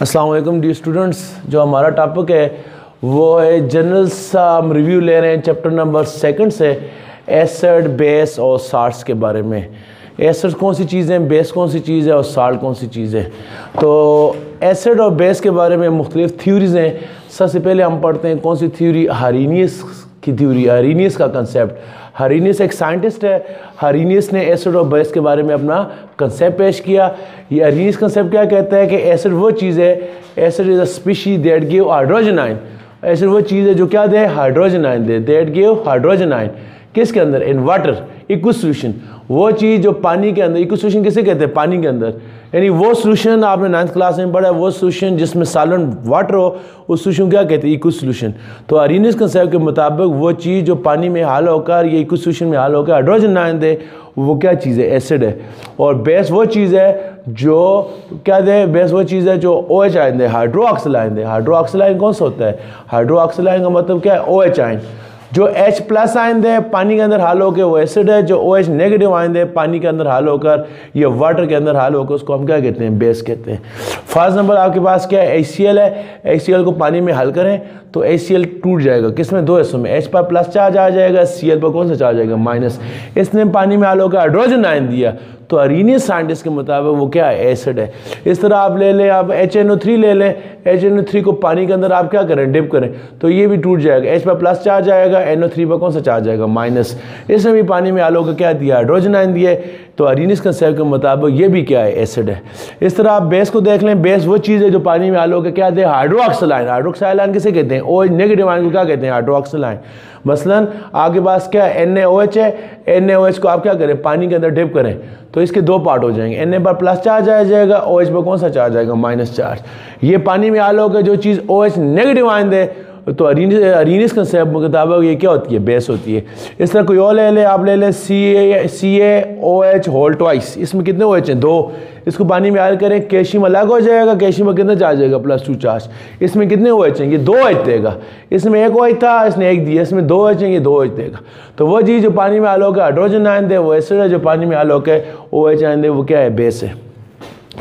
अस्सलाम वालेकुम D students. जो हमारा टॉपिक है वो है जनरल सा हम रिव्यू ले रहे हैं चैप्टर नंबर 2 से एसिड, बेस और साल्ट्स के बारे में। एसिड कौन सी चीज़ है, बेस कौन सी चीज़ है और साल्ट कौन सी चीज़ है। तो एसिड और बेस के बारे में मुख्तलिफ थ्योरीज़ हैं। सबसे पहले हम पढ़ते हैं कौन सी थ्योरी, हारीनियस की थ्योरी, हारीनियस का कंसेप्ट। हारीनियस एक साइंटिस्ट है। हारीनियस ने एसिड और बेस के बारे में अपना कंसेप्ट पेश किया। ये हारीनियस कंसेप्ट क्या कहता है कि एसिड वो चीज़ है, acid is a species that give hydrogen ion. Acid वो चीज़ है जो क्या दे, हाइड्रोजन आयन दे, दैट गिव हाइड्रोजन आयन। किसके अंदर? In water, aqueous solution. वो चीज़ जो पानी के अंदर, इक्वस सोल्यूशन किसे कहते हैं? पानी के अंदर। यानी वो सोल्यूशन आपने 9th क्लास में पढ़ा है, वो सोल्यूशन जिसमें सॉल्वेंट वाटर हो, उस सोल्यूशन क्या कहते हैं? Equals solution. तो हारीनियस कंसेप्ट के मुताबिक वो चीज़ जो पानी में हाल होकर, ये इक्वस सोल्यूशन में हाल होकर हाइड्रोजन आयन दे, वो क्या चीज़ है? एसिड है। और बेस वो चीज़ है जो क्या दे? बेस वो चीज़ है जो OH आयन दे, हाइड्रोक्सिल आयन दे। हाइड्रोक्सिल आयन कौन सा होता है? हाइड्रोक्सिल आयन का मतलब क्या है? OH ion. जो H+ आयन दे पानी के अंदर हाल होकर वो एसिड है। जो OH नेगेटिव आयन दे पानी के अंदर हाल होकर, ये वाटर के अंदर हाल होकर, उसको हम क्या कहते हैं? बेस कहते हैं। फर्स्ट नंबर आपके पास क्या है? HCl है। HCl को पानी में हल करें तो HCl टूट जाएगा। किसमें? दो हिस्सों में। H पर प्लस चार्ज आ जाएगा, Cl पर कौन सा चार्ज आएगा? माइनस। इसने पानी में हाल होकर हाइड्रोजन आयन दिया, तो हारीनियस साइंटिस्ट के मुताबिक वो क्या है? एसिड है। इस तरह आप ले लें, आप HNO3 ले लें। HNO3 को पानी के अंदर आप क्या करें? डिप करें तो ये भी टूट जाएगा। H पर प्लस चार्ज आएगा, NO3 पर कौन सा चार्ज आएगा? माइनस। इसने भी पानी में हाल होकर क्या दिया? हाइड्रोजन आयन दिए। तो हारीनियस कंसेप्ट के मुताबिक ये भी क्या है? एसिड है। इस तरह आप बेस को देख लें। बेस वो चीज़ है जो पानी में हाल होकर क्या दे? Hydroxyl ion. हाइड्रोक्सिल आयन किसे कहते हैं? OH नेगेटिव आयन को क्या कहते हैं? Hydroxyl ion. मसलन आपके पास क्या है? NaOH है। NaOH को आप क्या करें? पानी के अंदर डिप करें तो इसके दो पार्ट हो जाएंगे। Na पर प्लस चार्ज आ जाएगा, OH पर कौन सा चार्ज आएगा? Minus charge. ये पानी में हाल होकर जो चीज़ OH नेगेटिव आयन दे, तो हारीनियस कंसेप्ट के मुताबिक ये क्या होती है? बेस होती है। इस तरह कोई और ले लें, आप ले लें CaOH होल ट्वाइस। इसमें कितने OH हैं? 2। इसको पानी में हाल करें, कैल्शियम अलग हो जाएगा। कैल्शियम पर कितना चार्ज आएगा? +2 चार्ज। इसमें कितने OH हैं? ये 2 OH देगा। इसमें 1 OH था, इसने 1 दिया। इसमें 2 OH हैं, ये 2 OH देगा। तो वो चीज़ जो पानी में हाल होकर हाइड्रोजन आयन दे वो एसिड है। जो पानी में हाल होकर OH आयन दे वो क्या है? बेस है।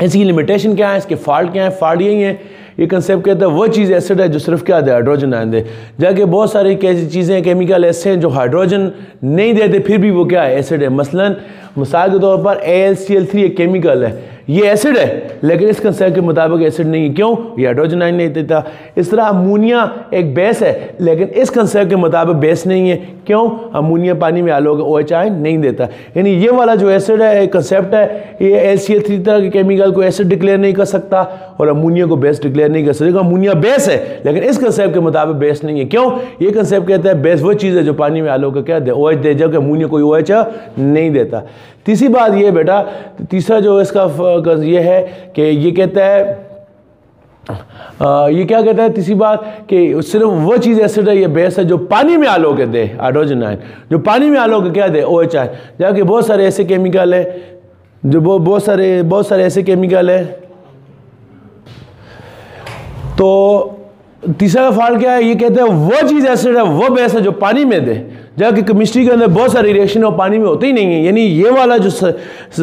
इसकी लिमिटेशन क्या है? इसके फॉल्ट क्या है? फॉल्ट यही है, ये कंसेप्ट कहता है वो चीज़ एसिड है जो सिर्फ क्या दे? हाइड्रोजन आयन दे। जबकि बहुत सारी कैसी चीज़ें, केमिकल ऐसे हैं जो हाइड्रोजन नहीं देते फिर भी वो क्या है? एसिड है। मसलन मिसाल के तौर पर AlCl3 एक केमिकल है, ये एसिड है, लेकिन इस कंसेप्ट के मुताबिक एसिड नहीं है। क्यों? ये हाइड्रोजन आयन नहीं देता। इस तरह अमोनिया एक बेस है, लेकिन इस कंसेप्ट के मुताबिक बेस नहीं है। क्यों? अमोनिया पानी में हाल होकर OH आयन नहीं देता। यानी ये वाला जो एसिड है, एक कंसेप्ट है, ये AlCl3 तरह के केमिकल को एसिड डिक्लेयर नहीं कर सकता और अमोनिया को बेस डिक्लेयर नहीं कर सकता। अमोनिया बेस है, लेकिन इस कंसेप्ट के मुताबिक बेस नहीं है। क्यों? ये कंसेप्ट कहता है बेस वो चीज़ है जो पानी में हाल होकर क्या दे? OH दे, जबकि अमोनिया कोई OH नहीं देता। तीसरी बात ये बेटा, तीसरा जो इसका ये है कि ये कहता है, ये क्या कहता है? तीसरी बात कि सिर्फ वो चीज़ एसिड है, ये बेस है जो पानी में हाल होकर दे हाइड्रोजन आयन, जो पानी में हाल होकर क्या दे? OH ion. जबकि बहुत सारे ऐसे केमिकल है जो बहुत सारे ऐसे केमिकल है। तो तीसरा फॉल्ट क्या है? ये कहते हैं वो चीज़ एसिड है, वो बेस है जो पानी में दे, जबकि केमिस्ट्री के अंदर बहुत सारे रिएक्शन और पानी में होते ही नहीं है। यानी ये वाला जो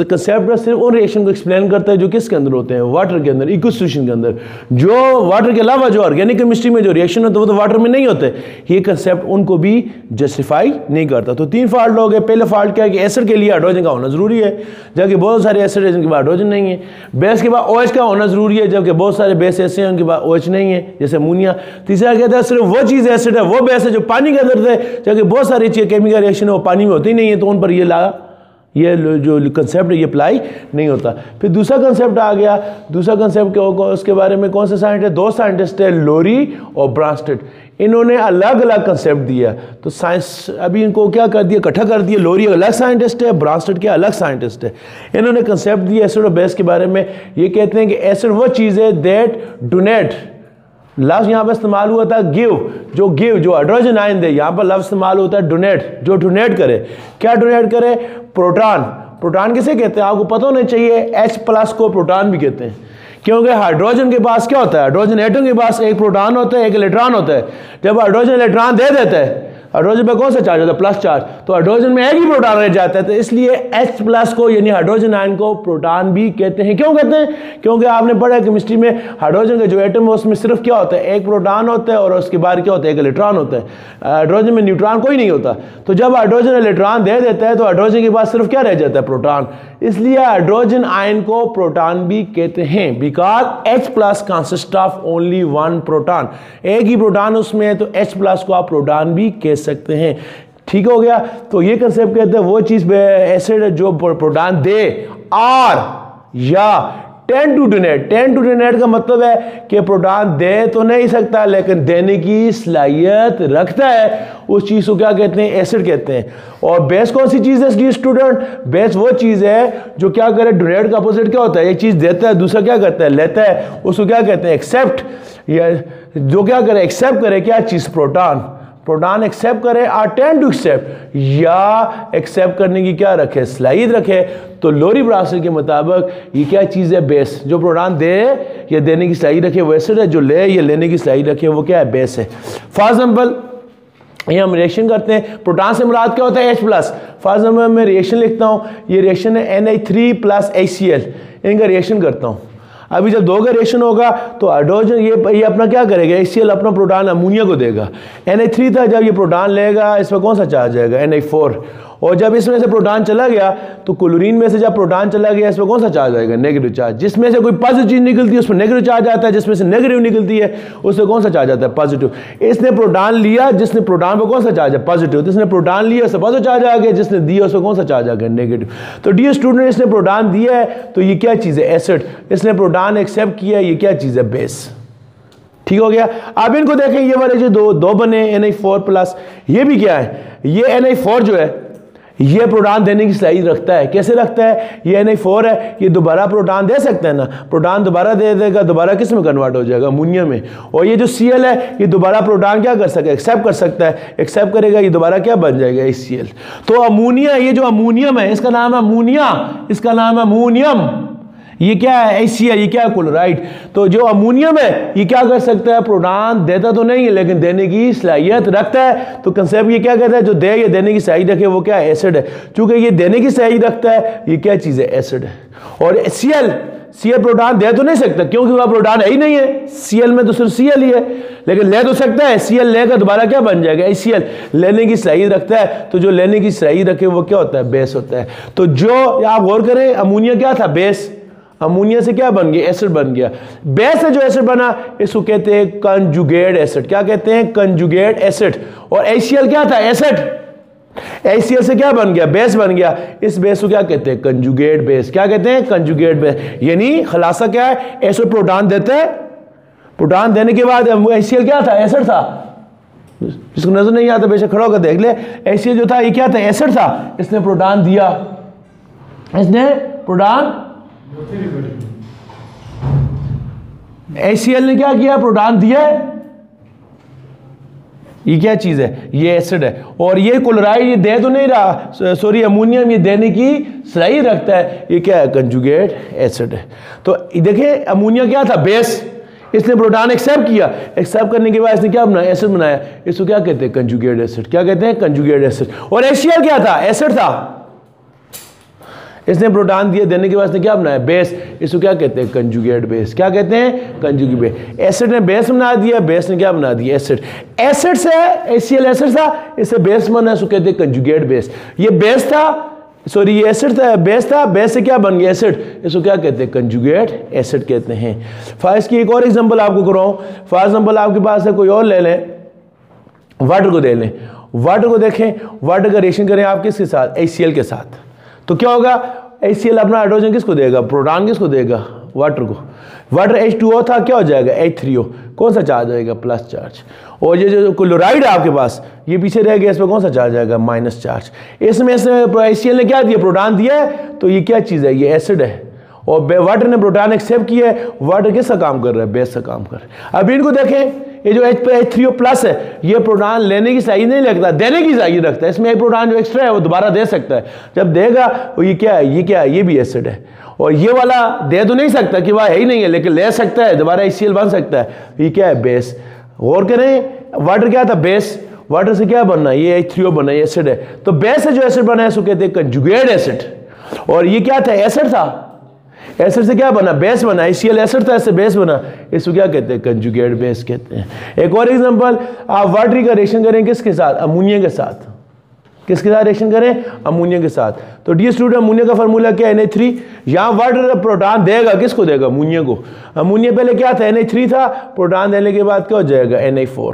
कंसेप्ट है सिर्फ उन रिएक्शन को एक्सप्लेन करता है जो किसके अंदर होते हैं? वाटर के अंदर, इक्वस सोल्यूशन के अंदर। जो वाटर के अलावा जो ऑर्गेनिक केमिस्ट्री में जो रिएक्शन होते हैं वो तो वाटर में नहीं होते। ये कंसेप्ट उनको भी जस्टिफाई नहीं करता। तो 3 फॉल्ट हो गए। पहले फॉल्ट क्या है कि एसिड के लिए हाइड्रोजन का होना जरूरी है, जबकि बहुत सारे एसिड है जिनके पास हाइड्रोजन नहीं है। बेस के बाद OH का होना जरूरी है, जबकि बहुत सारे बेस ऐसे हैं उनके पास OH नहीं है, जैसे अमोनिया। तीसरा कहता है सिर्फ वो चीज़ एसिड है, वो बेस है जो पानी के अंदर है, जबकि बहुत सारी केमिकल रिएक्शन वो पानी में होती नहीं है, तो उन पर ये जो कंसेप्ट है ये अप्लाई नहीं होता। फिर दूसरा कंसेप्ट आ गया। दूसरा कंसेप्ट उसके बारे में कौन से साइंटिस्ट? 2 साइंटिस्ट है, लोरी और ब्रांस्टेड। इन्होंने अलग अलग कंसेप्ट दिया। तो साइंस अभी इनको क्या कर दिया? इकट्ठा कर दिया। लोरी अलग साइंटिस्ट है, ब्रांस्टेड के अलग साइंटिस्ट है। इन्होंने कंसेप्ट दिया एसिड और बेस के बारे में। ये कहते हैं कि एसिड वो चीज़ है दैट डोनेट, लफ्ज़ यहाँ पर इस्तेमाल हुआ था गिव, जो हाइड्रोजन आयन दे। यहाँ पर लफ्ज़ इस्तेमाल होता है डोनेट, जो डोनेट करे। क्या डोनेट करे? प्रोटॉन। प्रोटॉन किसे कहते हैं? आपको पता होना चाहिए। H+ को प्रोटॉन भी कहते हैं, क्योंकि हाइड्रोजन के पास क्या होता है? हाइड्रोजन एटम के पास एक प्रोटॉन होता है, एक इलेक्ट्रॉन होता है। जब हाइड्रोजन इलेक्ट्रॉन दे देता है, हाइड्रोजन पे कौन सा चार्ज होता है? Plus charge. तो हाइड्रोजन में एक ही प्रोटॉन रह जाता है, तो इसलिए H प्लस को यानी हाइड्रोजन आयन को प्रोटॉन भी कहते हैं। क्यों कहते हैं? क्योंकि आपने पढ़ा केमिस्ट्री में हाइड्रोजन का जो एटम है उसमें सिर्फ क्या होता है? एक प्रोटॉन होता है और उसके बाद क्या होता है? एक इलेक्ट्रॉन होता है। हाइड्रोजन में न्यूट्रॉन कोई नहीं होता। तो जब हाइड्रोजन इलेक्ट्रॉन दे देता है तो हाइड्रोजन के बाद सिर्फ क्या रह जाता है? प्रोटॉन। इसलिए हाइड्रोजन आयन को प्रोटॉन भी कहते हैं, because H plus consist of only one proton. एक ही प्रोटॉन उसमें है, तो H प्लस को आप प्रोटॉन भी कह सकते हैं। ठीक हो गया? तो ये कंसेप्ट कहते हैं वो चीज एसिड जो प्रोटॉन दे और या tend to donate. Tend to donate का मतलब है कि प्रोटॉन दे तो नहीं सकता लेकिन देने की सलाहियत रखता है, उस चीज को क्या कहते हैं? एसिड कहते हैं। और बेस कौन सी चीज है स्टूडेंट? बेस वो चीज है जो क्या करे? डोनेट का अपोजिट क्या होता है? एक चीज देता है, दूसरा क्या करता है? लेता है। उसको क्या कहते हैं? एक्सेप्ट। या जो क्या करे? एक्सेप्ट करे क्या चीज? प्रोटॉन। प्रोटॉन एक्सेप्ट करे और टेंड टू एक्सेप्ट, या एक्सेप्ट करने की क्या रखे? सलाहियत रखे। तो लोरी-ब्रासर के मुताबिक ये क्या चीज़ है? बेस। जो प्रोटॉन दे या देने की सलाहियत रखे वो एसिड है, जो ले या लेने की सलाहियत रखे वो क्या है? बेस है। फॉर एग्जाम्पल ये हम रिएक्शन करते हैं, प्रोटॉन से मुराद क्या होता है? H plus. फॉर एग्जाम्पल मैं रिएक्शन लिखता हूँ, ये रिएक्शन है Na3 प्लस HCl, इनका रिएक्शन करता हूँ। अभी जब दो का रिएक्शन होगा तो हाइड्रोजन ये अपना क्या करेगा? HCl अपना प्रोटॉन अमोनिया को देगा। Na3 था, जब ये प्रोटॉन लेगा इस पर कौन सा चार्ज आएगा? Na4। और जब इसमें से प्रोटॉन चला गया तो क्लोरीन में से जब प्रोटॉन चला गया इस पर कौन सा चार्ज आएगा? Negative charge. जिसमें से कोई पॉजिटिव चीज निकलती है उस पर नेगेटिव चार्ज आता है, जिसमें से नेगेटिव निकलती है उस पर कौन सा चार्ज आता है? पॉजिटिव। इसने प्रोटॉन लिया, जिसने प्रोटॉन पर कौन सा चार्ज है? पॉजिटिव। जिसने प्रोटॉन लिया उससे पॉजिटिव चार्ज आ गया, जिसने दिया उसको कौन सा चार्ज आ गया? नेगेटिव। तो डियर स्टूडेंट, इसने प्रोटॉन दिया है तो ये क्या चीज़ है? एसिड। इसने प्रोटॉन एक्सेप्ट किया, ये क्या चीज़ है? बेस। ठीक हो गया? अब इनको देखें, ये वाले जो दो बने Na4 प्लस, ये भी क्या है? ये Na4 जो है ये प्रोटॉन देने की सलाहियत रखता है। कैसे रखता है? ये Na4 है, ये दोबारा प्रोटॉन दे सकता है ना? प्रोटॉन दोबारा दे देगा, दोबारा किस में कन्वर्ट हो जाएगा? अमोनिया में। और ये जो Cl है ये दोबारा प्रोटॉन क्या कर सकता है? एक्सेप्ट कर सकता है। एक्सेप्ट करेगा, ये दोबारा क्या बन जाएगा? HCl। तो अमोनिया, ये जो अमोनियम है इसका नाम है अमोनिया, इसका नाम है अमोनियम। ये क्या है? HCl। ये क्या है? क्लोराइड। तो जो अमोनियम है ये क्या कर सकता है? प्रोटॉन देता तो नहीं है लेकिन देने की सलाहियत रखता है। तो कंसेप्ट ये क्या कहता है? जो दे या देने की सलाहियत रखे वो क्या है? एसिड है। चूंकि ये देने की सलाहियत रखता है, ये क्या चीज़ है? एसिड है। और Cl प्रोटॉन दे तो नहीं सकता क्योंकि वह प्रोटॉन है ही नहीं है। Cl में तो सिर्फ Cl ही है, लेकिन ले तो सकता है। Cl लेकर दोबारा क्या बन जाएगा? HCl। लेने की सलाहियत रखता है, तो जो लेने की सलाहियत रखे वो क्या होता है? बेस होता है। तो जो आप गौर करें, अमोनिया क्या था? बेस। अमोनिया से क्या बन गया? एसिड बन गया। बेस से जो एसिड बना इसको कहते हैं कंजुगेट एसिड। क्या कहते हैं? Conjugate acid. और HCl क्या था? एसिड। HCl से क्या बन गया? बेस बन गया। इस बेस को क्या कहते हैं? Conjugate base. क्या कहते हैं? Conjugate base. यानी खुलासा क्या है? एसिड प्रोटॉन देता है, प्रोटॉन देने के बाद HCl क्या था? एसिड था। जिसको नजर नहीं आता बेशक खड़ा होकर देख ले। HCl जो था ये क्या था? एसिड था। इसने प्रोटॉन दिया, इसने प्रोटॉन, HCl ने क्या किया? प्रोटॉन दिया है। ये क्या चीज है? ये एसिड है। और ये क्लोराइड ये दे तो नहीं रहा, सॉरी अमोनियम ये देने की सलाहियत रखता है। ये क्या है? कंजुगेट एसिड है। तो देखिए अमोनिया क्या था? बेस। इसने प्रोटॉन एक्सेप्ट किया, एक्सेप्ट करने के बाद इसने क्या बनाया? एसिड बनाया। इसको क्या कहते हैं? Conjugate acid. क्या कहते हैं? Conjugate acid. और HCl क्या था? एसिड था। इसने प्रोटॉन दिए, देने के बाद इसने क्या बनाया? बेस। इसको क्या कहते हैं? Conjugate base. क्या कहते हैं? Conjugate base. एसिड ने बेस बना दिया, बेस ने क्या बना दिया? एसिड। एसिड से HCl एसिड था, इससे बेस बना, इसको कहते हैं कंजुगेट बेस। ये बेस था, सॉरी ये एसिड था, बेस था, बेस से क्या बन गया? एसिड। इसको क्या कहते हैं? कंजुगेट एसिड कहते हैं। फॉर इसकी एक और एग्जांपल आपको कराऊं। फॉर एग्जांपल आपके पास है, कोई और ले लें, वाटर को दे लें। वाटर को देखें, वाटर का रिएक्शन करें आप किसके साथ? HCl के साथ। तो क्या होगा? HCl अपना हाइड्रोजन किसको देगा? प्रोटॉन किसको देगा? वाटर को। वाटर H2O था, क्या हो जाएगा? H3O। कौन सा चार्ज आएगा? Plus charge. और ये जो क्लोराइड है आपके पास ये पीछे रह गया, इस पर कौन सा चार्ज आएगा? Minus charge. इसमें HCl ने क्या दिया? प्रोटॉन दिया है, तो ये क्या चीज़ है? ये एसिड है। और वाटर ने प्रोटॉन एक्सेप्ट किया है। वाटर किसका काम कर रहा है? बेस का काम कर रहा है। अब इनको देखें, ये जो H3O प्लस है ये प्रोटॉन लेने की सलाहियत नहीं रखता, देने की सलाहियत रखता है। इसमें एक प्रोटॉन जो एक्स्ट्रा है वो दोबारा दे सकता है। जब देगा वो ये क्या है? ये क्या है? ये भी एसिड है। और ये वाला दे तो नहीं सकता कि वह है ही नहीं है, लेकिन ले सकता है, दोबारा HCl बन सकता है। ये क्या है? बेस। गौर करें, वाटर क्या था? बेस। वाटर से क्या बनना है, ये H3O बना है, एसिड है। तो बेस से जो एसिड बना है इसको कहते हैं कंजुगेट एसिड। और ये क्या था, एसिड था, एसिड से क्या बना, बेस बना, HCl एसिड था, इससे बेस बना, इसको क्या कहते हैं, कंजुगेट बेस कहते हैं। एक और एग्जांपल, आप वाटर का रिएक्शन करें किसके साथ, अमोनिया के साथ, किसके साथ रिएक्शन करें, अमोनिया के साथ। तो डियर स्टूडेंट, अमोनिया का फार्मूला क्या है, Na3। यहाँ वाटर प्रोटॉन देगा, किसको देगा, अमोनिया को। अमोनिया पहले क्या था, Na3 था, प्रोटॉन देने के बाद क्या हो जाएगा, Na4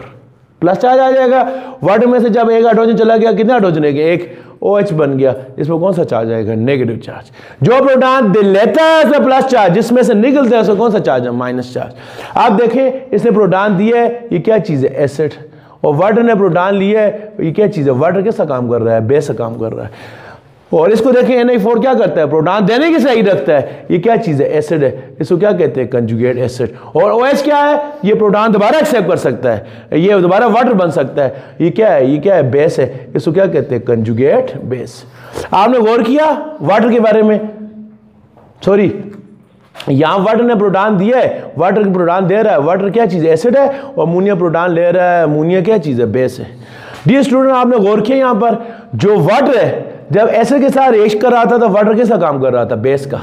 प्लस चार्ज आ जाएगा। वाटर में से जब एक हाइड्रोजन चला गया, कितने हाइड्रोजन है, एक OH बन गया, इसमें कौन सा चार्ज आएगा, नेगेटिव चार्ज। जो प्रोटॉन लेता है उसमें प्लस चार्ज, जिसमें से निकलता है उसमें कौन सा चार्ज है, माइनस चार्ज। आप देखें, इसने प्रोटॉन दिया है, ये क्या चीज़ है, एसिड, और वाटर ने प्रोटॉन लिया है, ये क्या चीज़ है, वाटर कैसा काम कर रहा है, बेस का काम कर रहा है। और इसको देखें, Na4 क्या करता है, प्रोटॉन देने की सही रखता है, ये क्या चीज़ है, एसिड है, इसको क्या कहते हैं, कंजुगेट एसिड। और OH क्या है, ये प्रोटॉन दोबारा एक्सेप्ट कर सकता है, ये दोबारा वाटर बन सकता है, ये क्या है, ये क्या है, बेस है, इसको क्या कहते हैं, कंजुगेट बेस। आपने गौर किया वाटर के बारे में, सॉरी यहाँ वाटर ने प्रोटॉन दिया है, वाटर की प्रोटॉन दे रहा है, वाटर क्या चीज़ है, एसिड है, और अमोनिया प्रोटॉन ले रहा है, अमोनिया क्या चीज़ है, बेस है। डियर स्टूडेंट, आपने गौर किया यहाँ पर, जो वाटर है जब एसिड के साथ रिएक्शन कर रहा था तो वाटर कैसा काम कर रहा था, बेस का।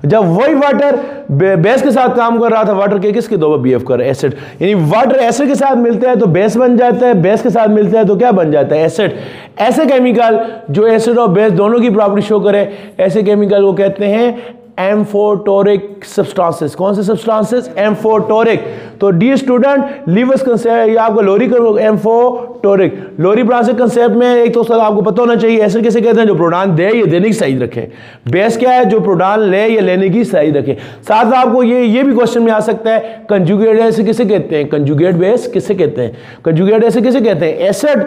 जब वही वाटर बेस के साथ काम कर रहा था, वाटर के किसके दो बिहेव कर रहा है, एसिड। यानी वाटर एसिड के साथ मिलता है तो बेस बन जाता है, बेस के साथ मिलता है तो क्या बन जाता है, एसिड। ऐसे केमिकल जो एसिड और बेस दोनों की प्रॉपर्टी शो करे, ऐसे केमिकल को कहते हैं एम्फोटोरिक सब्सटेंसेस। कौन से सब्सटेंसेस, एम्फोटोरिक। तो डी स्टूडेंट, लीवर्स कंसेप्ट, ये आपको लोरी कर एम्फोटोरिक, लोरी ब्रांच कंसेप्ट में एक तो आपको पता होना चाहिए, एसिड किसे कहते हैं, जो प्रोटॉन दे या देने की सही रखे। बेस क्या है, जो प्रोटॉन ले या लेने की सही रखे। साथ में आपको ये भी क्वेश्चन में आ सकता है, कंजुगेट एसिड किसे कहते हैं, कंजुगेट बेस किसे कहते हैं, कंजुगेट एसिड किसे कहते हैं, एसिड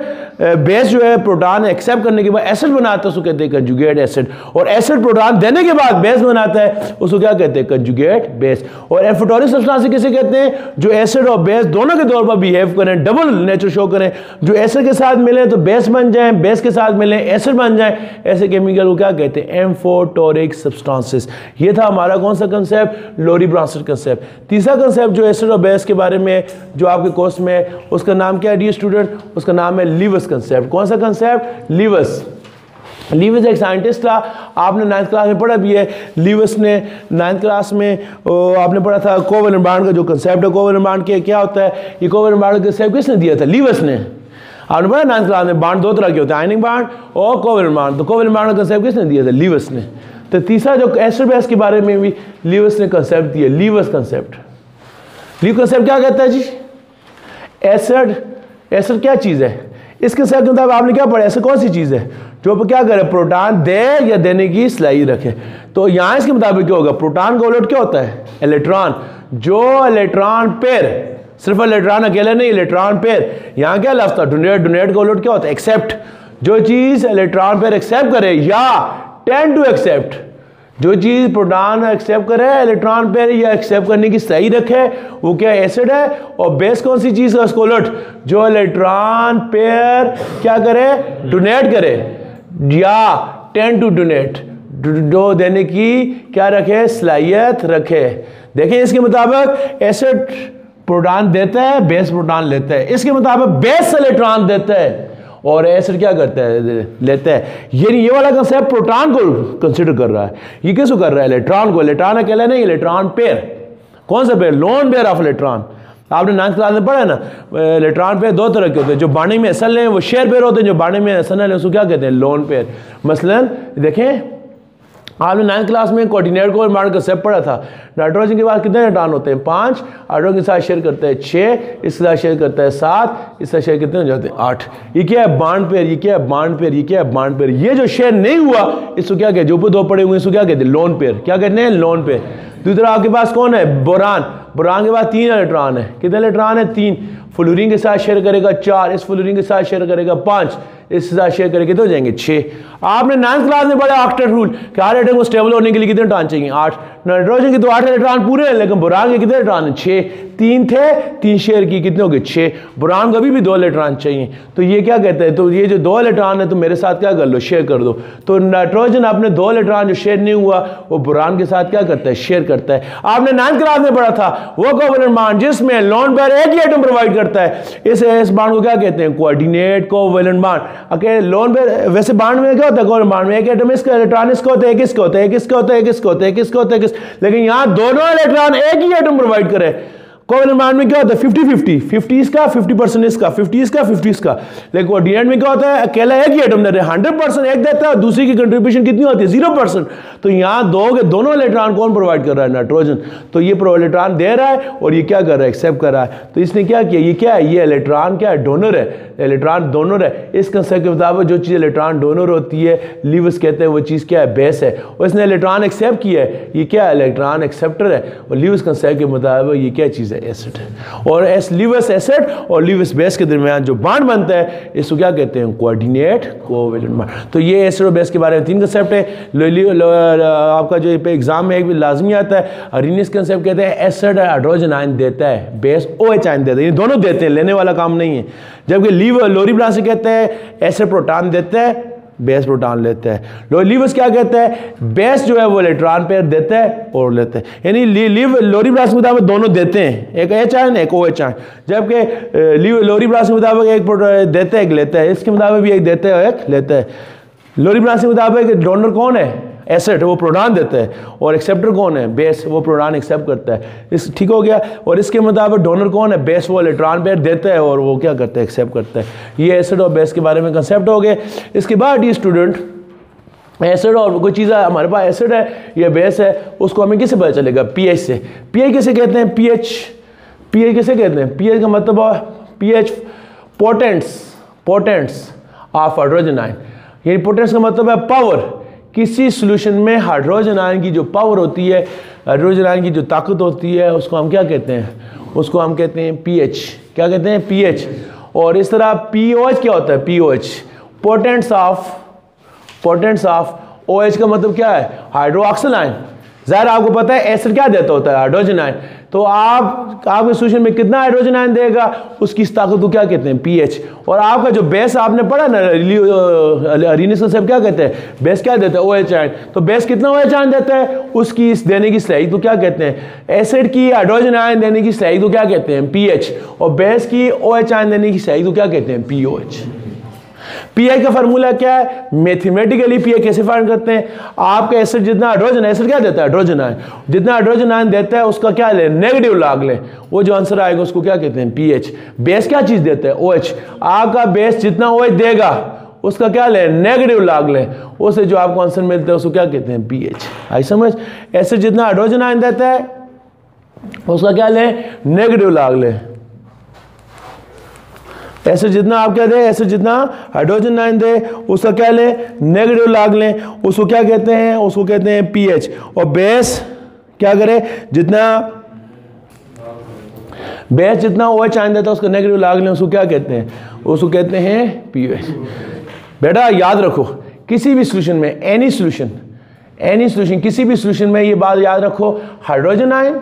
बेस जो है प्रोटॉन एक्सेप्ट करने के बाद एसिड बनाता है उसको कहते हैं कंजुगेट एसिड, और एसिड प्रोटॉन देने के बाद बेस बनाता है उसको क्या कहते हैं, कंजुगेट बेस। और एम्फोटोरिक सब्सटेंस किसे कहते हैं, जो एसिड और बेस दोनों के तौर पर बिहेव करें, डबल नेचर शो करें, जो एसिड के साथ मिले तो बेस बन जाए, बेस के साथ मिले एसिड बन जाए, ऐसे केमिकल को क्या कहते हैं, एम्फोटोरिक सब्सटेंसेस। ये था हमारा कौन सा कंसेप्ट, लोरी ब्रांच कंसेप्ट। तीसरा कंसेप्ट जो एसिड और बेस के बारे में जो आपके कोर्स में, उसका नाम क्या है डियर स्टूडेंट, उसका नाम है लीवर्स कंसेप्ट। कौन सा कंसेप्ट, लीवर्स। लीवर्स एक साइंटिस्ट था, आपने 9th क्लास में पढ़ा भी है। लीवर्स ने 9th क्लास में आपने पढ़ा था कोवलेंट बॉन्ड का जो कंसेप्ट है, कोवलेंट बॉन्ड के क्या होता है, ये कोवलेंट बॉन्ड का कंसेप्ट किसने दिया था, लीवर्स ने। आपने पढ़ा 9th क्लास में, बॉन्ड दो तरह के होते हैं, आयनिक बॉन्ड और कोवलेंट बॉन्ड। तो कोवलेंट बॉन्ड का कंसेप्ट किसने दिया था, लीवर्स ने। तो तीसरा जो एसिड बेस के बारे में भी लीवर्स ने कंसेप्ट दिया, लीवर्स कंसेप्ट। लीवर कंसेप्ट क्या कहता है जी, एसिड, एसिड क्या चीज़ है, इस कंसेप्ट के मुताबिक आपने क्या पढ़ा, एसिड कौन सी चीज़ है, जो क्या करे, प्रोटॉन दे या देने की सलाई रखे। तो यहाँ इसके मुताबिक क्या होगा, प्रोटॉन का उलट क्या होता है, इलेक्ट्रॉन। जो इलेक्ट्रॉन पेयर, सिर्फ इलेक्ट्रॉन अकेले नहीं, इलेक्ट्रॉन पेयर, यहाँ क्या लफ्ज़ था, डोनेट, डोनेट का उलट क्या होता है, एक्सेप्ट। जो चीज़ इलेक्ट्रॉन पेयर एक्सेप्ट करे या टेंड टू एक्सेप्ट, जो चीज़ प्रोटॉन एक्सेप्ट करे, इलेक्ट्रॉन पेयर या एक्सेप्ट करने की सही रखे, वो क्या एसिड है। और बेस कौन सी चीज़ है, उसको उलट, जो इलेक्ट्रॉन पेयर क्या करे, डोनेट करे या टेंड टू डोनेट, जो देने की क्या रखे, सलाहियत रखे। देखिए इसके मुताबिक एसिड प्रोटॉन देता है, बेस प्रोटॉन लेता है। इसके मुताबिक बेस इलेक्ट्रॉन देता है और एसिड क्या करता है, लेता है। ये वाला कंसेप्ट प्रोटॉन को कंसिडर कर रहा है, ये किसको कर रहा है, इलेक्ट्रॉन को। इलेक्ट्रॉन अकेला नहीं, इलेक्ट्रॉन पेयर। कौन सा pair, lone pair of electron. आपने 9th क्लास में पढ़ा है ना, इलेक्ट्रॉन पेयर दो तरह के होते हैं, जो बाणी में असल हैं वो शेयर पेयर होते हैं, जो बाणी में असल हैं उसको क्या कहते हैं, लोन पेयर। मसलन देखें, आपने 9th क्लास में कोऑर्डिनेट को बॉन्ड कंसेप्ट पढ़ा था। नाइट्रोजन के बाद कितने इलेक्ट्रॉन होते हैं, 5, हाइड्रोजन के साथ शेयर करता है 6, इसके साथ शेयर करता है 7, इसके साथ शेयर कितने हो जाते हैं 8। ये क्या है, बॉन्ड पेयर, ये क्या है, बॉन्ड पेयर, ये क्या है, बॉन्ड पेयर। ये जो शेयर नहीं हुआ इसको क्या कहते हैं, जो ऊपर दो पड़े हुए इसको क्या कहते हैं, लोन पेयर। क्या कहते हैं, लोन पेयर। दूसरी तरफ आपके पास कौन है, बोरान। बोरान के बाद 3 इलेक्ट्रॉन है, कितने इलेक्ट्रॉन है, 3। फ्लोरीन के साथ शेयर करेगा 4, इस फ्लोरीन के साथ शेयर करेगा 5, इसके साथ शेयर करके तो जाएंगे 6। आपने 9th क्लास में पढ़ा ऑक्टेट रूल कि हर एटम को स्टेबल होने के लिए कितने इलेक्ट्रॉन चाहिए 8। नाइट्रोजन के तो 8 इलेक्ट्रॉन पूरे हैं, लेकिन बोरान के कितने इलेक्ट्रॉन 6। 3 थे, 3 शेयर की, कितने हो गए 6। बोरान को भी 2 इलेक्ट्रॉन चाहिए। तो ये क्या कहता है, तो ये जो 2 इलेक्ट्रॉन है तो मेरे साथ क्या कर लो, शेयर कर दो। तो नाइट्रोजन अपने 2 इलेक्ट्रॉन जो शेयर नहीं हुआ वो बोरान के साथ क्या करता है, शेयर करता है। आपने 9th क्लास में पढ़ा था वो कोवेलेंट बॉन्ड जिसमें लोन पेयर एक ही एटम प्रोवाइड करता है, इस बॉन्ड को क्या कहते हैं, कोऑर्डिनेट कोवेलेंट बॉन्ड। अकेले लोन पेयर वैसे बॉन्ड में क्या होता है, कोवेलेंट बॉन्ड में एक एटम इसका इलेक्ट्रॉन इसका होता है, किसका होता है, किसका होता है, किसका होता है, किसका होता है, लेकिन यहां दोनों इलेक्ट्रॉन एक ही एटम प्रोवाइड करे। कोवेलेंट बॉन्ड में क्या होता है 50-50, 50 इसका 50% इसका, 50 इसका 50 इसका। लेकिन कोऑर्डिनेट में क्या होता है, अकेला एक ही एटम देता है, 100% एक देता है और दूसरी की कंट्रीब्यूशन कितनी होती है 0%। तो यहाँ दोनों इलेक्ट्रॉन कौन प्रोवाइड कर रहा है, नाइट्रोजन। तो ये इलेक्ट्रॉन दे रहा है और ये क्या कर रहा है, एक्सेप्ट कर रहा है। तो इसने क्या किया, ये क्या है, ये इलेक्ट्रॉन क्या है, डोनर है, इलेक्ट्रॉन डोनर है। इस कंसेप्ट के मुताबिक जो चीज़ इलेक्ट्रॉन डोनर होती है, लीविस कहते हैं, वो चीज़ क्या है, बेस है। और इसने इलेक्ट्रॉन एक्सेप्ट किया है, ये क्या है, इलेक्ट्रॉन एक्सेप्टर है। और लीविस कंसेप्ट के मुताबिक ये क्या चीज़ है, एसिड है। और लीविस एसिड और लीविस बेस के दरमियान जो बॉन्ड बनता है इसको क्या कहते हैं, कोऑर्डिनेट कोवेलेंट बॉन्ड। तो ये एसिड और बेस के बारे में 3 कंसेप्ट है। आपका जो एग्जाम में एक भी लाजमी आता है, अरीनियस कंसेप्ट कहते हैं एसिड हाइड्रोजन आयन देता है, बेस OH आयन देता है, ये दोनों देते हैं, लेने वाला काम नहीं है। जबकि लोरी ब्रांच कहते हैं एसिड प्रोटॉन देता है, बेस प्रोटॉन लेता है। लीविस क्या कहता है, बेस जो है वो इलेक्ट्रॉन पेयर देता है और लेता है, यानी लोरी ब्रांच के मुताबिक दोनों देते हैं, एक H आयन एक OH आयन। जबकि लोरी ब्रांच के मुताबिक एक देता है एक लेता है, इसके मुताबिक भी एक देता है एक लेता है। लोरी ब्रांच के मुताबिक डोनर कौन है, एसिड, वो प्रोटॉन देता है, और एक्सेप्टर कौन है, बेस, वो प्रोटॉन एक्सेप्ट करता है। इस ठीक हो गया। और इसके मुताबिक डोनर कौन है, बेस, वो इलेक्ट्रॉन पेयर देता है और वो क्या करता है, एक्सेप्ट करता है। ये एसिड और बेस के बारे में कंसेप्ट हो गए। इसके बाद ये स्टूडेंट एसिड और कोई चीज़ है, हमारे पास एसिड है या बेस है, उसको हमें किससे पता चलेगा, पीएच से। पीएच किसे कहते हैं, पीएच किसे कहते हैं, पीएच का मतलब पीएच पोटेंट्स ऑफ हाइड्रोजन आयन, यानी पोटेंट्स का मतलब है पावर। किसी सॉल्यूशन में हाइड्रोजन आयन की जो पावर होती है, हाइड्रोजन आयन की जो ताकत होती है, उसको हम क्या कहते हैं, उसको हम कहते हैं पीएच। क्या कहते हैं, पीएच। और इस तरह पीओएच क्या होता है, पीओएच पोटेंट्स ऑफ OH का मतलब क्या है, हाइड्रोक्सिल आयन। ज़ाहिर आपको पता है एसिड क्या देता होता है, हाइड्रोजन आयन। तो आपके सॉल्यूशन में कितना हाइड्रोजन आयन देगा, उसकी इस ताकत को क्या कहते हैं, पीएच। और आपका जो बेस आपने पढ़ा ना, अरीनियस कंसेप्ट क्या कहते हैं, बेस क्या देता है, OH आयन। तो बेस कितना OH आयन देता है, उसकी इस देने की सलाहियत को क्या कहते हैं, एसिड की हाइड्रोजन आयन देने की सलाहियत को क्या कहते हैं, पीएच। और बेस की OH आयन देने की सलाहियत को क्या कहते हैं, पीओएच। पीआई का फार्मूला क्या है, मैथमेटिकली पीआई कैसे फाइंड करते हैं, आपका एसिड जितना हाइड्रोजन, एसिड क्या देता है, हाइड्रोजन आयन, जितना हाइड्रोजन आयन देता है उसका क्या ले, नेगेटिव लॉग ले, वो जो आंसर आएगा उसको क्या कहते हैं, पीएच। बेस क्या चीज देता है, OH। आपका बेस जितना OH देगा उसका क्या ले, नेगेटिव लॉग ले, उससे जो आपको आंसर मिलता है उसको क्या कहते हैं, पीएच। आई समझ। एसिड जितना हाइड्रोजन आयन देता है उसका क्या ले, नेगेटिव लॉग ले। एसिड जितना आप क्या दे, एसिड जितना हाइड्रोजन आयन दे उसका क्या ले, नेगेटिव लॉग लें, उसको क्या कहते हैं, उसको कहते हैं पीएच। और बेस क्या करे, बेस जितना OH आयन देता है उसका नेगेटिव लॉग लें, उसको क्या कहते हैं, उसको कहते हैं पीएच। बेटा याद रखो, किसी भी सॉल्यूशन में, एनी सॉल्यूशन किसी भी सॉल्यूशन में ये बात याद रखो, हाइड्रोजन आयन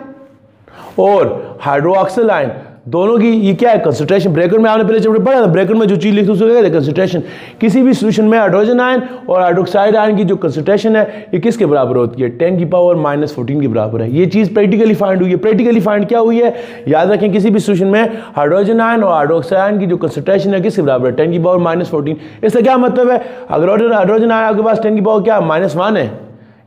और हाइड्रोक्सिल आयन दोनों की ये क्या है, कंसंट्रेशन। ब्रैकेट में आपने पहले चैप्टर पढ़ा था, ब्रैकेट में जो चीज लिखी उसको क्या कहते हैं, कंसंट्रेशन। किसी भी सॉल्यूशन में हाइड्रोजन आयन और हाइड्रोक्साइड आयन की जो कंसंट्रेशन है ये किसके बराबर होती है, 10⁻⁻14 के बराबर है। ये चीज प्रैक्टिकली फाइंड हुई है। प्रैक्टिकली फाइंड क्या हुई है, याद रखें, किसी भी सॉल्यूशन में हाइड्रोजन आयन और हाइड्रोक्साइड आयन की जो कंसंट्रेशन है किसके बराबर है, 10⁻⁻14। इसका क्या मतलब है, अगर हाइड्रोजन आयन आपके पास 10⁻⁻1 है,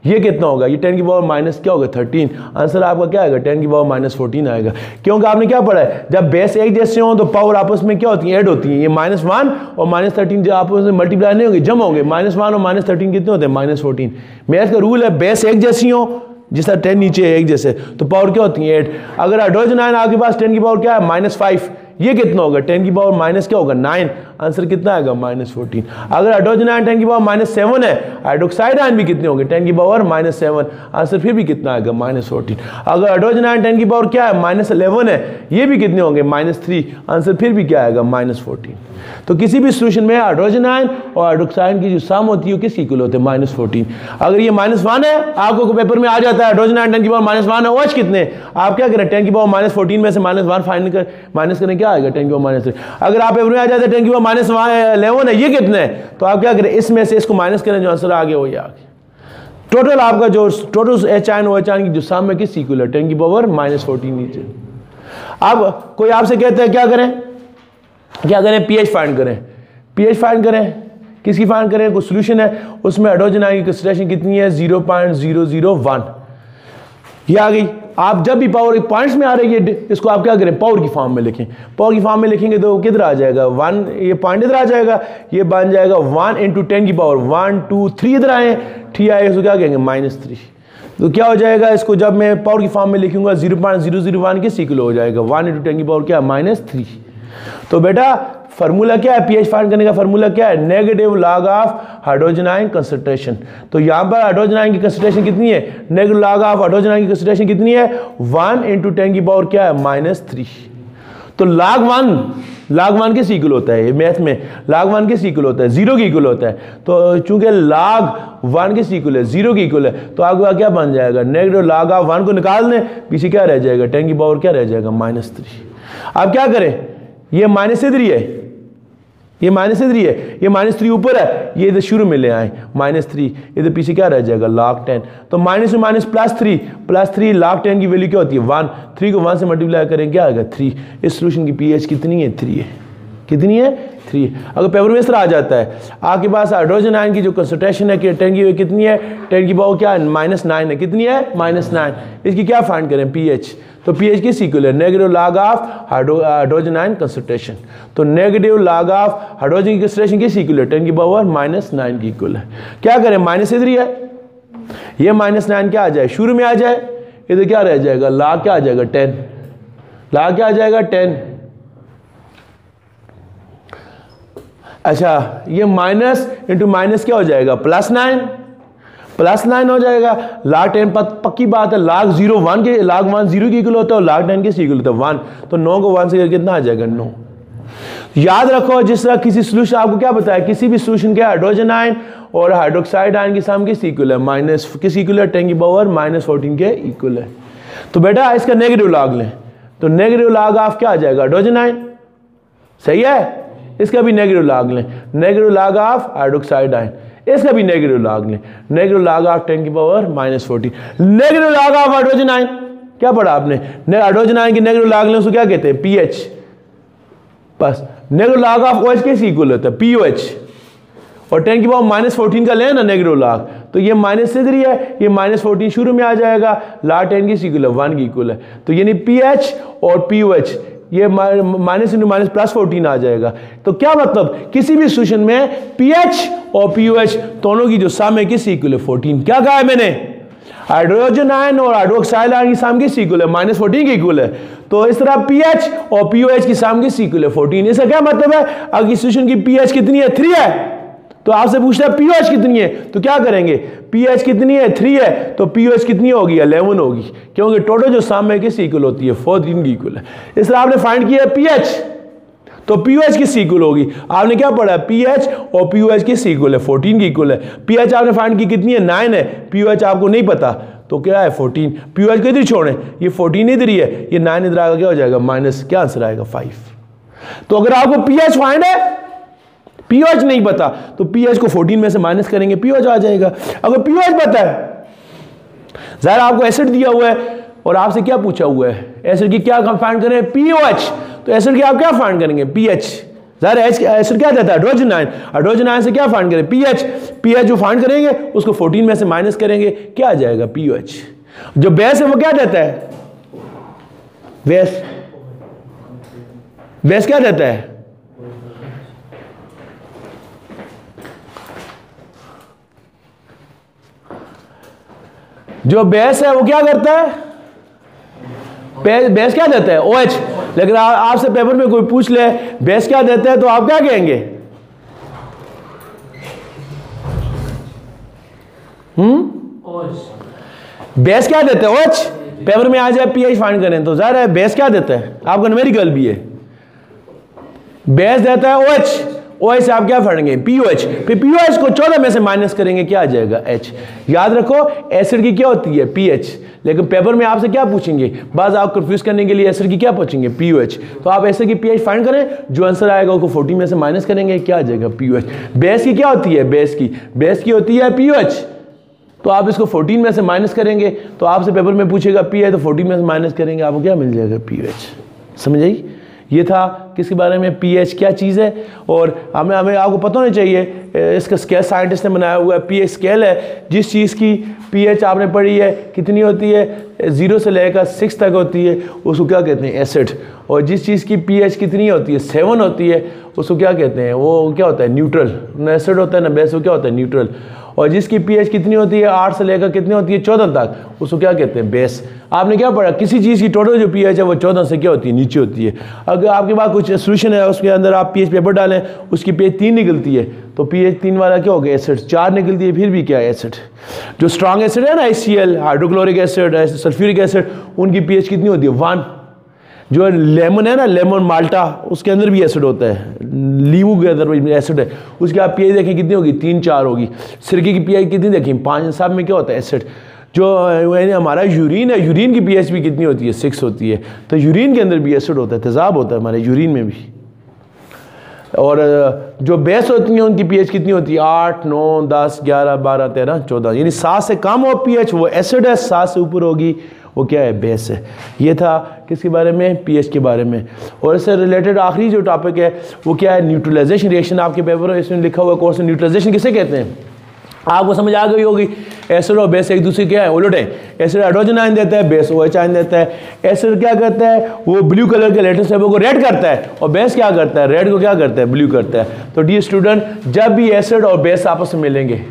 ये कितना होगा, ये 10⁻⁻ क्या होगा, 13। आंसर आपका क्या आएगा, 10⁻⁻14 आएगा। क्योंकि आपने क्या पढ़ा है, जब बेस एक जैसे हो तो पावर आपस में क्या होती है, ऐड होती है। ये -1 और -13 जब आपस में मल्टीप्लाई नहीं होंगे, जम होंगे। -1 और -13 कितने होते हैं, -14। मैथ का रूल है, बेस एक जैसी हो, जिस तरह 10 नीचे है एक जैसे, तो पावर क्या होती है, 8। अगर हाइड्रोजन आयन आपके पास 10 की पावर क्या है, -5, ये कितना होगा, 10 की पावर माइनस क्या होगा, 9। आंसर कितना आएगा -14। अगर हाइड्रोजन आयन 10 की पावर -7 है, हाइड्रोक्साइड आयन भी कितने होंगे 10 की पावर -7, आंसर फिर भी कितना आएगा -14। अगर हाइड्रोजन आयन 10 की पावर क्या है -11 है, ये भी कितने होंगे -3, आंसर फिर भी क्या आएगा -14। तो किसी भी सॉल्यूशन में हाइड्रोजन आयन और हाइड्रोक्साइड की जो सम होती है वो किस इक्वल होते हैं -14। अगर ये -1 है, आपको पेपर में आ जाता है हाइड्रोजन आयन 10 की पावर -1 है, OH कितने, आप क्या करें 10 की पावर -14 में से -1 फाइंड कर माइनस करें, क्या आएगा 10 की पावर -3। अगर आप पेपर में आ जाता है 10 की पावर -11 है, ये कितने है, तो आप क्या करें इसमें से इसको माइनस करें, जो आंसर आ गया वही आ गया। टोटल आपका जो total H ion OH ion की जो सम है किस इक्वल है 10 की पावर -14 नीचे। अब कोई आपसे कहता है क्या करें pH फाइंड करें, pH फाइंड करें, किसकी फाइंड करें, कोई सॉल्यूशन है उसमें हाइड्रोजन आयन की कंसंट्रेशन कितनी है 0.001, ये आ गई। आप जब भी पावर पॉइंट्स में आ रही है इसको आप क्या करें पावर की फॉर्म में लिखें, पावर की फॉर्म में लिखेंगे तो किधर आ जाएगा 1, ये पॉइंट इधर आ जाएगा, ये बन जाएगा 1 × 10 की पावर 1 2 3 इधर आए, ठीक आएगा, इसको क्या कहेंगे -3। तो क्या हो जाएगा, इसको जब मैं पावर की फॉर्म में लिखूंगा 0.001 के इक्वल हो जाएगा 1 × 10 की पावर क्या -3। तो बेटा फार्मूला क्या है pH फाइंड करने का, फार्मूला क्या है negative log of hydrogen ion concentration. तो यहाँ पर हाइड्रोजन आयन की कंसंट्रेशन कितनी है, negative log of hydrogen ion की कंसंट्रेशन कितनी है 1 × 10 की पावर क्या है -3। तो log 1 किस इक्वल होता है, मैथ में log 1 किस इक्वल होता है 0 के इक्वल होता है। तो चूंकि log 1 किस इक्वल है 0 के इक्वल है, तो आपका क्या बन जाएगा नेगेटिव log ऑफ 1 को निकाल दें, पीछे क्या रह जाएगा 10 की पावर क्या रह जाएगा -3। आप क्या करें, ये माइनस इधर ही है, ये माइनस इधर ही है, ये -3 ऊपर है, ये इधर शुरू में ले आए -3, इधर पीछे क्या रह जाएगा log 10। तो माइनस में माइनस +3 log 10 की वैल्यू क्या होती है 1, 3 को 1 से मल्टीप्लाई करें क्या आएगा 3। इस सॉल्यूशन की pH कितनी है 3 है, कितनी है 3। अगर पेपर में इस तरह आ जाता है आपके पास हाइड्रोजन आयन की जो कंसंट्रेशन है 10 की कितनी है 10 की पावर क्या है -9 है, कितनी है -9, इसकी क्या फाइंड करें pH। तो pH किस इक्वल है negative log of hydrogen ion concentration. तो नेगेटिव लॉग ऑफ हाइड्रोजन की कंसंट्रेशन किस इक्वल है 10 की पावर -9 की इक्वल है। क्या करें माइनस इधर ही है, ये -9 क्या आ जाए शुरू में आ जाए, इधर क्या रह जाएगा log क्या आ जाएगा 10, log क्या आ जाएगा 10। अच्छा ये माइनस इंटू माइनस क्या हो जाएगा +9 हो जाएगा। log 10 पक्की बात है, log 1 0 के इक्वल होता है और log 10 के इक्वल होता है 1। तो 9 को 1 से करके कितना आ जाएगा 9। याद रखो जिस तरह किसी सॉल्यूशन आपको क्या बताया, किसी भी सॉल्यूशन के हाइड्रोजन आयन और हाइड्रोक्साइड आयन की सम किस इक्वल है किस इक्वल है 10 की पावर -14 के इक्वल है। तो बेटा इसका नेगेटिव लॉग लें, तो नेगेटिव लॉग ऑफ क्या आ जाएगा हाइड्रोजन आयन, सही है, इसका भी नेगेटिव लॉग लें, negative log of hydroxide ion, इसका भी नेगेटिव लॉग लें, नेगेटिव लॉग ऑफ 10 की power -14, negative log of hydrogen ion क्या पढ़ा आपने, हाइड्रोजन आयन की नेगेटिव लॉग लें उसको क्या कहते हैं pH। बस नेगेटिव लॉग ऑफ OH के इक्वल होता है POH, और 10 की पावर -14 का लें ना नेगेटिव लॉग, तो ये माइनस इधर ही है, ये -14 शुरू में आ जाएगा, log 10 की इक्वल है 1 की इक्वल है। तो यानी pH और POH ये माइनस इंटू माइनस +14 आ जाएगा। तो क्या मतलब किसी भी सॉल्यूशन में pH और POH दोनों की जो सम है किस इक्वल है 14। क्या कहा है मैंने, हाइड्रोजन आयन और हाइड्रोक्साइड आयन की सम किस इक्वल है -14 के इक्वल है। तो इस तरह pH और POH की सम किस इक्वल है 14। इसका क्या मतलब है, अगर इस सॉल्यूशन की pH कितनी है 3 है, तो आपसे पूछता है POH कितनी है, तो क्या करेंगे pH कितनी है 3 है, तो POH कितनी होगी 11 होगी, क्योंकि टोटल जो सम है किस इक्वल होती है 14 की इक्वल है। इस तरह आपने फाइंड किया pH, तो POH किस इक्वल होगी, आपने क्या पढ़ा pH और POH किस इक्वल है 14 की इक्वल है। pH आपने फाइंड की कितनी है 9 है, POH आपको नहीं पता तो क्या है 14, POH को इधर छोड़े, ये 14 इधर ही है, ये 9 इधर आएगा क्या हो जाएगा माइनस, क्या आंसर आएगा 5। तो अगर आपको pH फाइंड है, pH नहीं पता तो pH को 14 में से माइनस करेंगे pOH आ जाएगा। अगर pOH पता है, ज़ाहिर आपको एसिड दिया हुआ है और आपसे क्या पूछा हुआ है एसिड की क्या फाइंड करें POH, तो एसिड की आप क्या फाइंड करेंगे pH। ज़ाहिर एसिड क्या देता है हाइड्रोजन आयन, हाइड्रोजन आयन से क्या फाइंड करें pH जो फाइंड करेंगे उसको 14 में से माइनस करेंगे, क्या आ जाएगा POH। जो बेस है वो क्या देता है, बेस क्या देता है, जो बेस है वो क्या करता है, बेस क्या देता है OH, लेकिन आपसे पेपर में कोई पूछ ले बेस क्या देते हैं तो आप क्या कहेंगे? बेस क्या देते हैं? OH। पेपर में आ जाए pH फाइंड करें तो जाहिर है बेस क्या देता है? आपका न्यूमेरिकल भी है, बेस देता है OH। OH से आप क्या फाड़ेंगे? POH। फिर POH को 14 में से माइनस करेंगे, क्या आ जाएगा? H। याद रखो एसिड की क्या होती है? pH। लेकिन पेपर में आपसे क्या पूछेंगे? बाज आप कंफ्यूज करने के लिए एसिड की क्या पूछेंगे? POH। तो आप एसिड की pH फाइंड करें, जो आंसर आएगा उसको 14 में से माइनस करेंगे, क्या आ जाएगा? POH। बेस की क्या होती है? बेस की होती है POH। तो आप इसको 14 में से माइनस करेंगे, तो आपसे पेपर में पूछेगा P है तो 14 में से माइनस करेंगे, आपको क्या मिल जाएगा? POH। समझ आई? ये था किसके बारे में? pH क्या चीज़ है। और हमें आपको पता होना चाहिए, इसका स्केल साइंटिस्ट ने बनाया हुआ है। pH स्केल है, जिस चीज़ की pH आपने पढ़ी है कितनी होती है? 0 से लेकर 6 तक होती है, उसको क्या कहते हैं? एसिड। और जिस चीज़ की pH कितनी होती है? 7 होती है, उसको क्या कहते हैं? वो क्या होता है? न्यूट्रल। ना एसिड होता है ना बेस, वो क्या होता है? न्यूट्रल। और जिसकी pH कितनी होती है? 8 से लेकर कितनी होती है? 14 तक, उसको क्या कहते हैं? बेस। आपने क्या पढ़ा? किसी चीज़ की टोटल जो pH है वो 14 से क्या होती है? नीचे होती है। अगर आपके पास कुछ सोल्यूशन है, उसके अंदर आप pH पेपर डालें, उसकी pH 3 निकलती है, तो pH 3 वाला क्या हो गया? एसिड। 4 निकलती है, फिर भी क्या है? एसिड। जो स्ट्रॉन्ग एसिड है ना, HCl, hydrochloric acid, sulphuric acid, उनकी pH कितनी होती है? 1। जो लेमन है ना, लेमन माल्टा, उसके अंदर भी एसिड होता है, नींबू के अंदर एसिड है, उसकी आप pH देखें कितनी होगी? 3-4 होगी। सिरके की pH कितनी देखें? 5। सब में क्या होता है? एसिड। जो हमारा यूरिन है, यूरिन की pH भी कितनी होती है? 6 होती है। तो यूरिन के अंदर भी एसिड होता है, तेजाब होता है हमारे यूरिन में भी। और जो बेस होती हैं उनकी pH कितनी होती है? 8, 9, 10, 11, 12, 13, 14। यानी 7 से कम हो pH वो एसिड है, 7 से ऊपर होगी वो क्या है? बेस है। ये था किसके बारे में? pH के बारे में। और इससे रिलेटेड आखिरी जो टॉपिक है वो क्या है? Neutralisation reaction. आपके पेपर में इसमें लिखा हुआ कोर्स में न्यूट्रलाइजेशन किसे कहते हैं? आपको समझ आ गई होगी। एसिड और बेस एक दूसरे क्या है? उलट है। एसिड हाइड्रोजन आयन देता है, बेस OH आयन देता है। एसिड क्या करता है? वो ब्लू कलर के लेटर सेबों को रेड करता है, और बेस क्या करता है? रेड को क्या करता है? ब्लू करता है। तो डियर स्टूडेंट, जब भी एसिड और बेस आपस में मिलेंगे,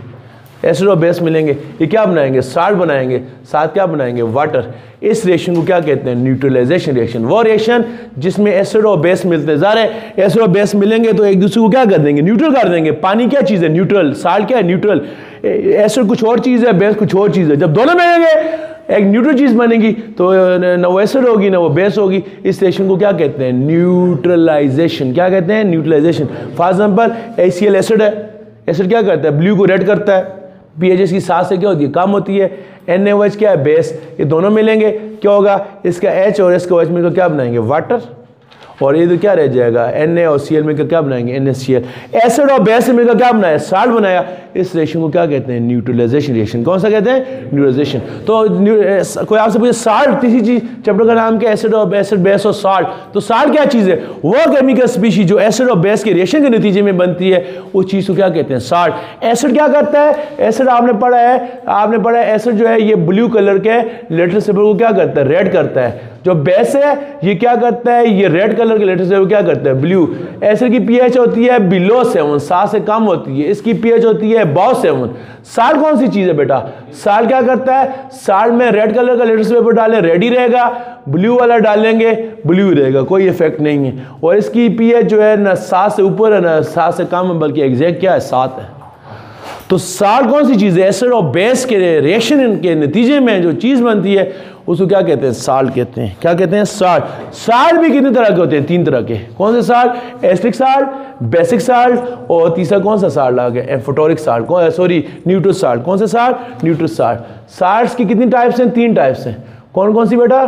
एसिड और बेस मिलेंगे, ये क्या बनाएंगे? साल्ट बनाएंगे। साथ क्या बनाएंगे? वाटर। इस रिएक्शन को क्या कहते हैं? Neutralisation reaction. वो रिएक्शन जिसमें एसिड और बेस मिलते हैं। ज़ाहिर है एसिड और बेस मिलेंगे तो एक दूसरे को क्या कर देंगे? न्यूट्रल कर देंगे। पानी क्या चीज़ है? न्यूट्रल। साल्ट क्या है? न्यूट्रल। एसिड कुछ और चीज़ है, बेस कुछ और चीज़ है। जब दोनों मिलेंगे एक न्यूट्रल चीज़ बनेगी, तो ना वो एसिड होगी ना वो बेस होगी। इस रिएक्शन को क्या कहते हैं? न्यूट्रलाइजेशन। क्या कहते हैं? Neutralisation. For example HCl acid है। एसिड क्या करता है? ब्लू को रेड करता है। pH इसकी 7 से क्या होती है? कम होती है। NaOH क्या है? बेस। ये दोनों मिलेंगे क्या होगा? इसका H और इसका OH मिलकर क्या बनाएंगे? वाटर। और ये तो क्या रह जाएगा? Na और Cl मिलकर क्या बनाएंगे? NaCl। एसिड और बेस मिलकर क्या बनाया? साल्ट बनाया। इस रिएक्शन को क्या कहते हैं? Neutralisation reaction. कौन सा कहते हैं? न्यूट्रलाइजेशन। तो कोई आपसे पूछे साल्ट, तीसरी चीज चैप्टर का नाम क्या? एसिड और बेस और साल्ट। तो साल्ट क्या चीज़ है? वो केमिकल स्पीशीज जो एसिड और बेस के रिएक्शन के नतीजे में बनती है, उस चीज़ को क्या कहते हैं? साल्ट। एसिड क्या करता है? एसिड आपने पढ़ा है एसिड जो है ये ब्लू कलर के लेटर सेबल को क्या करता है? रेड करता है। जो बेस है ये क्या करता है? ये रेड कलर के लेटर से वो क्या करता है? ब्लू। एसिड की pH होती है बिलो 7, 7 से कम होती है। इसकी pH होती है अबव 7। साल्ट कौन सी चीज है बेटा? साल्ट क्या करता है? साल्ट में रेड कलर का लेटर पेपर डालें रेड ही रहेगा, ब्लू वाला डालेंगे ब्लू ही रहेगा, कोई इफेक्ट नहीं है। और इसकी pH जो है ना 7 से ऊपर है ना 7 से कम है, बल्कि एग्जैक्ट क्या है? 7 है। तो साल्ट कौन सी चीज़ है? एसिड और बेस के रिएक्शन के नतीजे में जो चीज़ बनती है उसको क्या कहते हैं? साल्ट कहते हैं। क्या कहते हैं? साल्ट। साल्ट भी कितने तरह के होते हैं? 3 तरह के। कौन से salt? Acetic salt, basic salt, और तीसरा कौन सा साल्ट आ गया? एम्फोटोरिक साल्ट। Neutral salt. कौन से साल्ट? Neutral salt. साल्ट्स की कितनी टाइप्स हैं? 3 टाइप्स हैं। कौन कौन सी बेटा?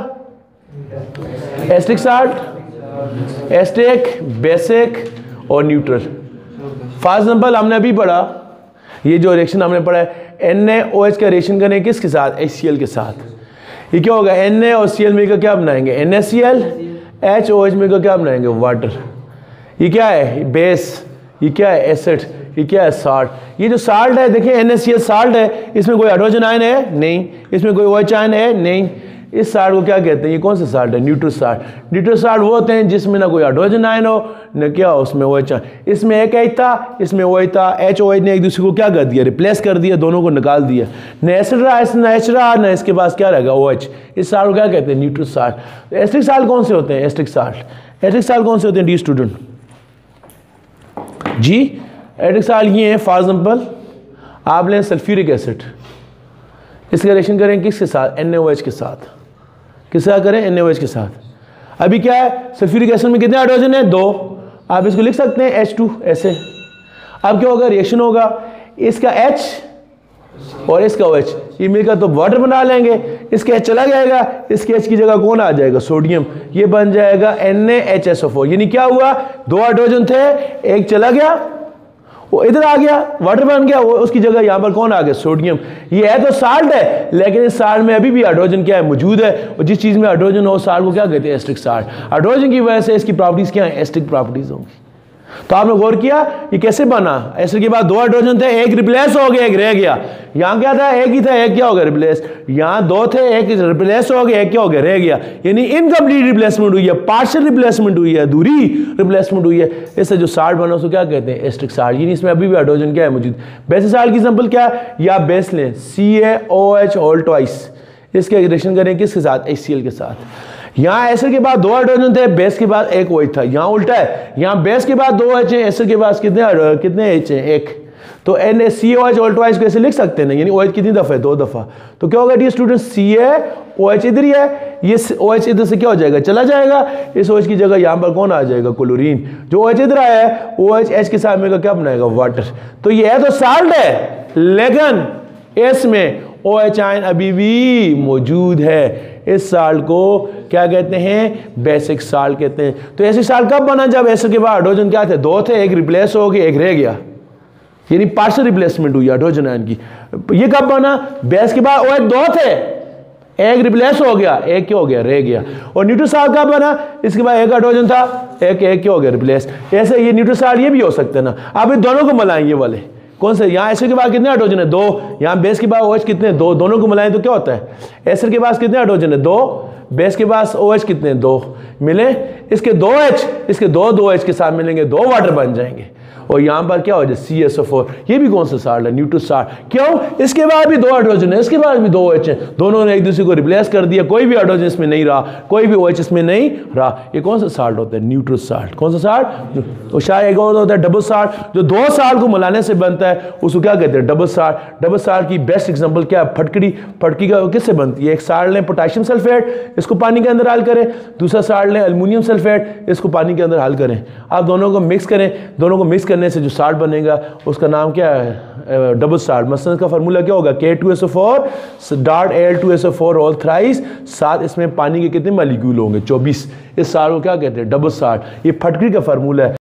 एसिटिक साल्ट, एसिटिक, बेसिक और न्यूट्रल। फॉर एग्जांपल हमने अभी पढ़ा, ये जो रिएक्शन हमने पढ़ा है NaOH का रिएक्शन करें किसके साथ? HCl के साथ। ये क्या होगा? Na और Cl मिलकर क्या बनाएंगे? NaCl। HOH मिलकर क्या बनाएंगे? वाटर। ये क्या है? बेस। ये क्या है? एसिड। ये क्या है? साल्ट। ये जो साल्ट है देखिए NaCl साल्ट है, इसमें कोई हाइड्रोजन आयन है? नहीं। इसमें कोई OH आयन है? नहीं। इस साल्ट को क्या कहते हैं? ये कौन सा साल्ट है? Neutral salt. न्यूट्रल साल्ट वो होते हैं जिसमें ना कोई हाइड्रोजन आयन हो न क्या हो, उसमें OH। इसमें एक H था, इसमें OH था। HOH ने एक दूसरे को क्या कर दिया? रिप्लेस कर दिया, दोनों को निकाल दिया। न एसिड रहा, न H रहा, न इसके पास क्या रहेगा? OH। इस साल्ट को क्या कहते हैं? Neutral salt. एसिडिक साल्ट कौन से होते हैं? Acidic salt. एसिडिक साल्ट कौन से होते हैं डी स्टूडेंट जी? एसिडिक साल्ट ये है, फॉर एग्जाम्पल आप लें सल्फ्यूरिक एसिड, इसका रिएक्शन करें किसके साथ? NaOH के साथ। किसका करें? NaOH के साथ। अभी क्या है? सल्फ्यूरिक एसिड में कितने हाइड्रोजन है? 2। आप इसको लिख सकते हैं H2 ऐसे। अब क्या होगा? रिएक्शन होगा, इसका H और इसका OH ये मिलकर तो वाटर बना लेंगे। इसका H चला जाएगा, इसके H की जगह कौन आ जाएगा? सोडियम। ये बन जाएगा NaHSO4। यानी क्या हुआ? 2 हाइड्रोजन थे, एक चला गया, वो इधर आ गया, वाटर बन गया, वो उसकी जगह यहाँ पर कौन आ गया? सोडियम। ये है तो साल्ट है, लेकिन इस साल्ट में अभी भी हाइड्रोजन क्या है? मौजूद है। और जिस चीज़ में हाइड्रोजन हो, साल्ट को क्या कहते हैं? Acidic salt. हाइड्रोजन की वजह से इसकी प्रॉपर्टीज क्या है? एसिडिक प्रॉपर्टीज होंगी। तो आपने गौर किया ये कैसे बना? एसिड के बाद 2 हाइड्रोजन थे, एक रिप्लेस हो गया, एक रह गया। यहाँ क्या था? एक ही था, एक क्या हो गया? रिप्लेस। यहाँ 2 थे, एक रिप्लेस हो गया, एक क्या हो गया? रह गया। यानी इनकम्प्लीट रिप्लेसमेंट हुई है, पार्शियल रिप्लेसमेंट हुई है, अधूरी रिप्लेसमेंट हुई है। इससे जो साल्ट बना उसको क्या कहते हैं? Acidic salt. यानी इसमें अभी भी हाइड्रोजन क्या है? मौजूद। बेसिक साल्ट की एग्जांपल क्या है? या बेस लें CaOH होल ट्वाइस, इसके रिएक्शन करें किसके साथ? HCl के साथ। यहाँ एसिड के बाद 2 हाइड्रोजन थे, बेस के बाद एक OH था। यहाँ उल्टा है, यहाँ बेस के बाद 2 H है, एसिड के बाद कितने H है? 1। तो CaOH होल ट्वाइस को ऐसे लिख सकते हैं, यानी OH कितनी दफा है? 2 दफा। तो क्या होगा डियर स्टूडेंट? CaOH इधर ही है, ये OH इधर से क्या हो जाएगा? चला जाएगा। इस OH की जगह यहाँ पर कौन आ जाएगा? क्लोरीन। जो OH इधर आया है, OH H के साथ मिलकर क्या बनाएगा? वाटर। तो ये है तो साल्ट है, लेकिन इसमें OH आयन अभी भी मौजूद है। इस साल्ट को क्या कहते हैं? बेसिक साल्ट कहते हैं। तो एसिडिक साल्ट कब बना? जब एसिड के बाद हाइड्रोजन क्या थे? 2 थे, एक रिप्लेस हो गया, एक रह गया। यानी पार्शियल रिप्लेसमेंट हुई हाइड्रोजन आयन की। ये कब बना? बेस के बाद OH 2 थे, एक रिप्लेस हो गया, एक क्या हो गया? रह गया। और न्यूट्रल साल्ट कब बना? इसके बाद एक हाइड्रोजन था, एक क्या हो गया? रिप्लेस। ऐसे ये न्यूट्रल साल्ट ये भी हो सकते हैं ना। आप इन दोनों को मिलाएं, ये वाले कौन से? यहाँ एसिड के बाद कितने हाइड्रोजन है? 2। यहाँ बेस के बाद OH कितने? 2। दोनों को मिलाएं तो क्या होता है? एसिड के पास कितने हाइड्रोजन है? 2। बेस के पास OH कितने? 2 मिले। इसके 2H, इसके 2H के साथ मिलेंगे, 2 वाटर बन जाएंगे। और यहाँ पर क्या हो जाए? CSO4। ये भी कौन सा साल्ट है? Neutral salt. क्यों? इसके बाद भी 2 हाइड्रोजन है, इसके बाद भी 2 OH है, दोनों ने एक दूसरे को रिप्लेस कर दिया। कोई भी हाइड्रोजन इसमें नहीं रहा, कोई भी OH इसमें नहीं रहा। ये कौन सा साल्ट होता है? Neutral salt. कौन सा साल्ट? तो शायद एक और होता है डबल साल्ट, जो 2 साल्ट को मिलाने से बनता है, उसको क्या कहते हैं? Double salt. डबल साल्ट की बेस्ट एग्जाम्पल क्या है? फटकड़ी। फटकी का किससे बनती है? एक साल्ट लें पोटेशियम सल्फेट, इसको पानी के अंदर हल करें। दूसरा साल्ट लें एल्युमिनियम सल्फेट, इसको पानी के अंदर हल करें। आप दोनों को मिक्स करें, दोनों को मिक्स करने से जो साल्ट बनेगा उसका नाम क्या है? Double salt. मसलन का फार्मूला क्या होगा? K2SO4 Al2SO4 whole thrice. साथ इसमें पानी के कितने मॉलिक्यूल होंगे? 24। इस साल्ट को क्या कहते हैं? Double salt. ये फटकरी का फार्मूला है।